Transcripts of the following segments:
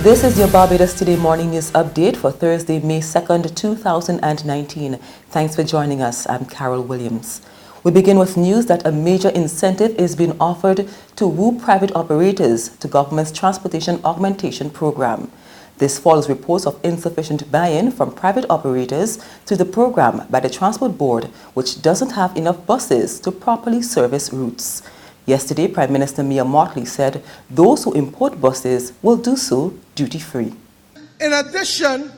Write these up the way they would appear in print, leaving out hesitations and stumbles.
This is your Barbados Today Morning News Update for Thursday, May 2nd, 2019. Thanks for joining us. I'm Carol Williams. We begin with news that a major incentive is being offered to woo private operators to government's Transportation Augmentation Program. This follows reports of insufficient buy-in from private operators to the program by the Transport Board, which doesn't have enough buses to properly service routes. Yesterday, Prime Minister Mia Mottley said those who import buses will do so duty-free. In addition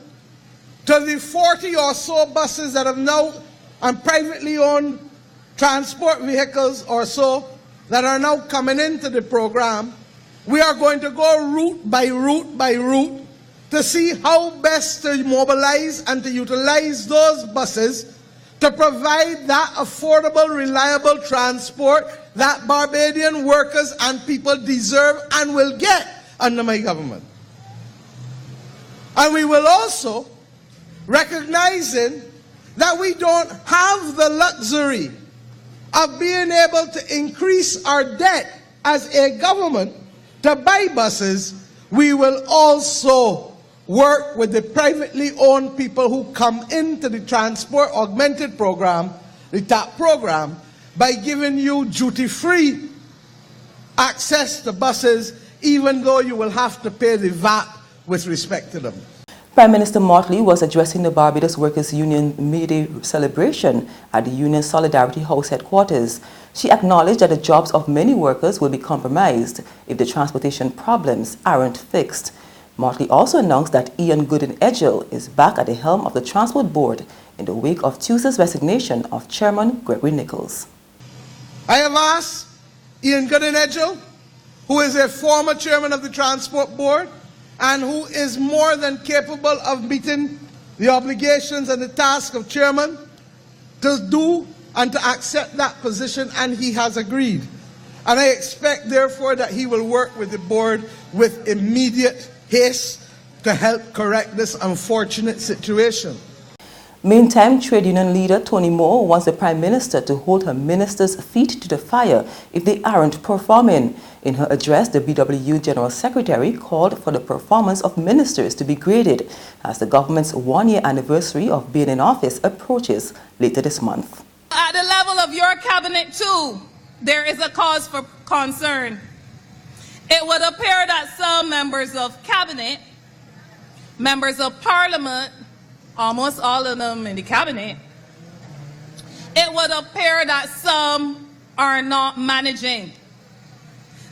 to the 40 or so buses that have now, and privately owned transport vehicles or so, that are now coming into the program, we are going to go route by route by route to see how best to mobilize and to utilize those buses to provide that affordable, reliable transport that Barbadian workers and people deserve and will get under my government. And we will also, recognizing that we don't have the luxury of being able to increase our debt as a government to buy buses, we will also work with the privately owned people who come into the Transport Augmented Program, the TAP program, by giving you duty-free access to buses, even though you will have to pay the VAT with respect to them. Prime Minister Mottley was addressing the Barbados Workers' Union May Day celebration at the Union Solidarity House headquarters. She acknowledged that the jobs of many workers will be compromised if the transportation problems aren't fixed. Mottley also announced that Ian Gooden-Edgell is back at the helm of the Transport Board in the wake of Tuesday's resignation of Chairman Gregory Nichols. I have asked Ian Gooden-Edgell, who is a former chairman of the Transport Board and who is more than capable of meeting the obligations and the task of chairman, to do and to accept that position, and he has agreed. And I expect, therefore, that he will work with the board with immediate haste to help correct this unfortunate situation. Meantime, trade union leader Tony Moore wants the Prime Minister to hold her ministers' feet to the fire if they aren't performing. In her address, the BWU General Secretary called for the performance of ministers to be graded as the government's one-year anniversary of being in office approaches later this month. At the level of your cabinet too, there is a cause for concern. It would appear that some members of cabinet, members of parliament, almost all of them in the cabinet, it would appear that some are not managing.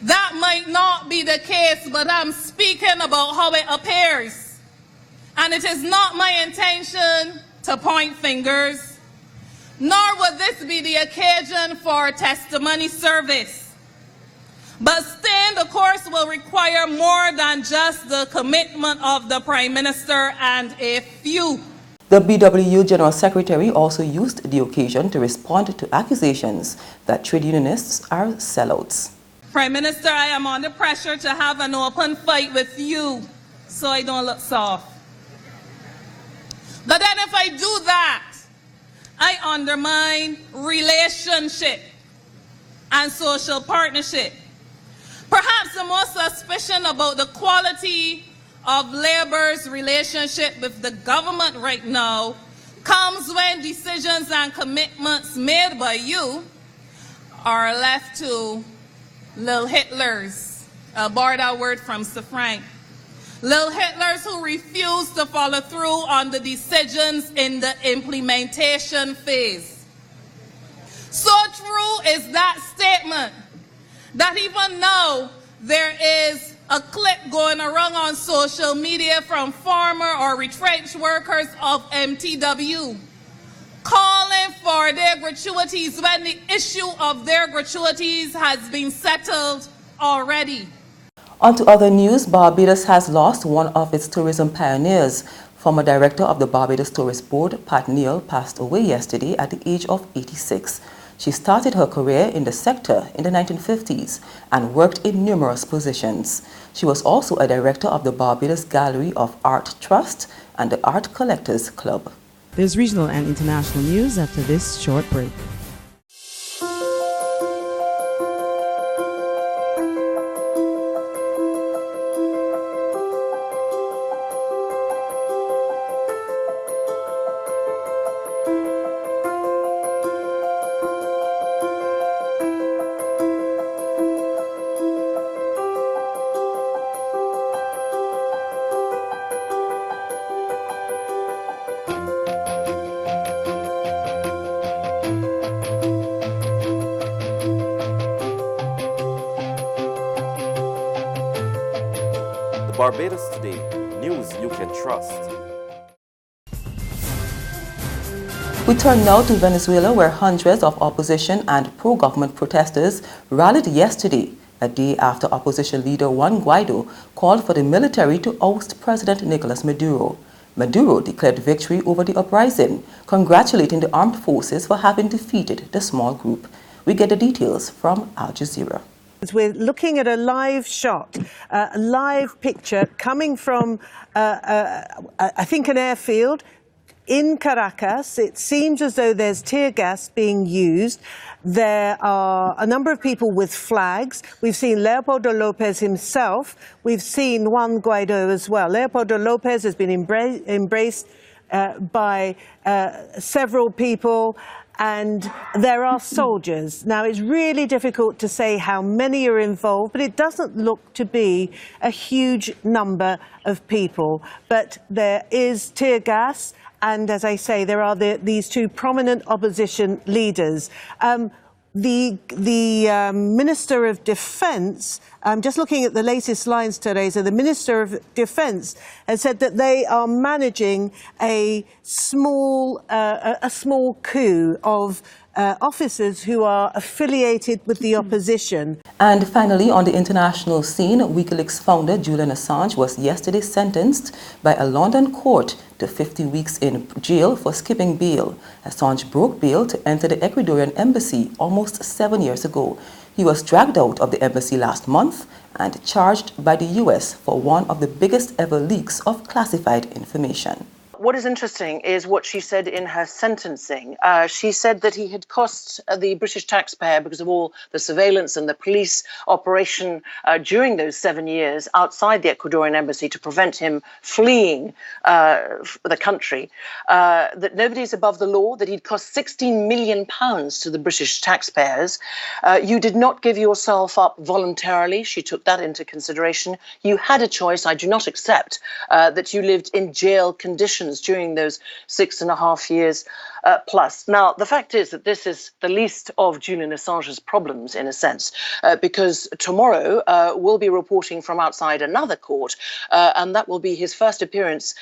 That might not be the case, but I'm speaking about how it appears. And it is not my intention to point fingers, nor would this be the occasion for testimony service. But staying the course will require more than just the commitment of the Prime Minister and a few. The BWU General Secretary also used the occasion to respond to accusations that trade unionists are sellouts. Prime Minister, I am under pressure to have an open fight with you so I don't look soft. But then if I do that, I undermine relationship and social partnership. Perhaps the most suspicion about the quality of labor's relationship with the government right now comes when decisions and commitments made by you are left to little Hitlers, borrow that word from Sir Frank. Little Hitlers who refuse to follow through on the decisions in the implementation phase. So true is that statement that even now there is a clip going around on social media from former or retrenched workers of MTW calling for their gratuities when the issue of their gratuities has been settled already. On to other news, Barbados has lost one of its tourism pioneers. Former director of the Barbados Tourist Board, Pat Neal, passed away yesterday at the age of 86. She started her career in the sector in the 1950s and worked in numerous positions. She was also a director of the Barbados Gallery of Art Trust and the Art Collectors Club. There's regional and international news after this short break. Barbados Today, news you can trust. We turn now to Venezuela, where hundreds of opposition and pro-government protesters rallied yesterday, a day after opposition leader Juan Guaido called for the military to oust President Nicolas Maduro. Maduro declared victory over the uprising, congratulating the armed forces for having defeated the small group. We get the details from Al Jazeera. We're looking at a live shot, a live picture coming from, I think, an airfield in Caracas. It seems as though there's tear gas being used. There are a number of people with flags. We've seen Leopoldo Lopez himself. We've seen Juan Guaido as well. Leopoldo Lopez has been embraced by several people. And there are soldiers. Now, it's really difficult to say how many are involved, but it doesn't look to be a huge number of people. But there is tear gas, and as I say, there are these two prominent opposition leaders. The Minister of Defence, just looking at the latest lines today, so the Minister of Defence has said that they are managing a small coup of officers who are affiliated with the opposition. And finally, on the international scene, WikiLeaks founder Julian Assange was yesterday sentenced by a London court to 50 weeks in jail for skipping bail. Assange broke bail to enter the Ecuadorian embassy almost 7 years ago. He was dragged out of the embassy last month and charged by the US for one of the biggest ever leaks of classified information. What is interesting is what she said in her sentencing. She said that he had cost the British taxpayer, because of all the surveillance and the police operation during those 7 years outside the Ecuadorian embassy to prevent him fleeing the country, that nobody is above the law, that he'd cost £16 million to the British taxpayers. You did not give yourself up voluntarily. She took that into consideration. You had a choice. I do not accept that you lived in jail conditions during those 6.5 years plus. Now, the fact is that this is the least of Julian Assange's problems, in a sense, because tomorrow we'll be reporting from outside another court, and that will be his first appearance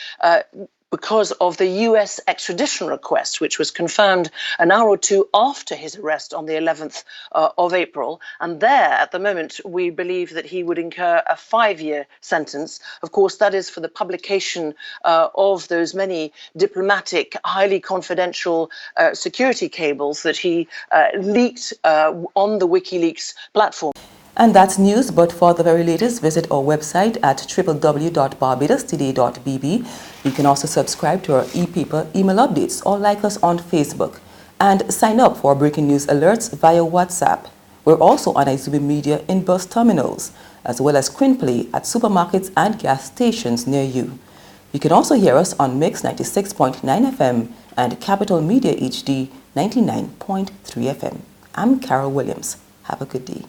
because of the US extradition request, which was confirmed an hour or two after his arrest on the 11th of April. And there, at the moment, we believe that he would incur a 5-year sentence. Of course, that is for the publication of those many diplomatic, highly confidential security cables that he leaked on the WikiLeaks platform. And that's news, but for the very latest, visit our website at www.barbadostoday.bb. You can also subscribe to our e-paper email updates or like us on Facebook. And sign up for breaking news alerts via WhatsApp. We're also on Izumi Media in bus terminals, as well as Screenplay at supermarkets and gas stations near you. You can also hear us on Mix 96.9 FM and Capital Media HD 99.3 FM. I'm Carol Williams. Have a good day.